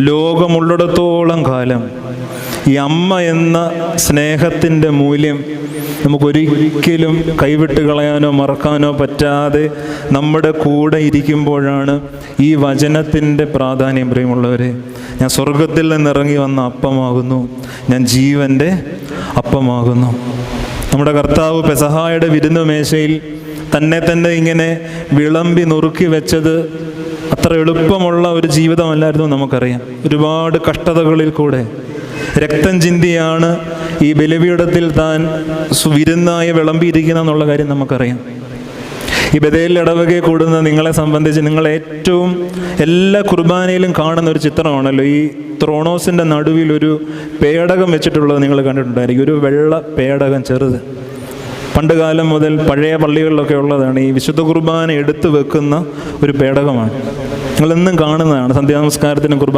ലോകമുള്ളിടത്തോളം കാലം ഈ അമ്മ എന്ന സ്നേഹത്തിൻ്റെ മൂല്യം നമുക്കൊരിക്കലും കൈവിട്ട് കളയാനോ മറക്കാനോ പറ്റാതെ നമ്മുടെ കൂടെ ഇരിക്കുമ്പോഴാണ് ഈ വചനത്തിൻ്റെ പ്രാധാന്യം. പ്രിയമുള്ളവരെ, ഞാൻ സ്വർഗത്തിൽ നിന്നിറങ്ങി വന്ന അപ്പമാകുന്നു, ഞാൻ ജീവൻ്റെ അപ്പമാകുന്നു. നമ്മുടെ കർത്താവ് പെസഹായുടെ വിരുന്ന് മേശയിൽ തന്നെ ഇങ്ങനെ വിളമ്പി നുറുക്കി വെച്ചത് അത്ര എളുപ്പമുള്ള ഒരു ജീവിതമല്ലായിരുന്നു നമുക്കറിയാം. ഒരുപാട് കഷ്ടതകളിൽ കൂടെ രക്തം ചിന്തിയാണ് ഈ ബലിപീഠത്തിൽ താൻ വിരുന്നായി വിളമ്പിയിരിക്കുന്ന എന്നുള്ള കാര്യം നമുക്കറിയാം. ഈ ബഥേൽ ഇടവകയിൽ കൂടുന്ന നിങ്ങളെ സംബന്ധിച്ച് നിങ്ങൾ ഏറ്റവും എല്ലാ കുർബാനയിലും കാണുന്ന ഒരു ചിത്രമാണല്ലോ ഈ ത്രോണോസിൻ്റെ നടുവിൽ ഒരു പേടകം വെച്ചിട്ടുള്ളത് നിങ്ങൾ കണ്ടിട്ടുണ്ടായിരിക്കും. ഒരു വെള്ള പേടകം, ചെറുത്. പണ്ട് കാലം മുതൽ പഴയ പള്ളികളിലൊക്കെ ഉള്ളതാണ്. ഈ വിശുദ്ധ കുർബാന എടുത്തു വെക്കുന്ന ഒരു പേടകമാണ്. നിങ്ങളെന്നും കാണുന്നതാണ്. സന്ധ്യാനമസ്കാരത്തിനും കുർബാന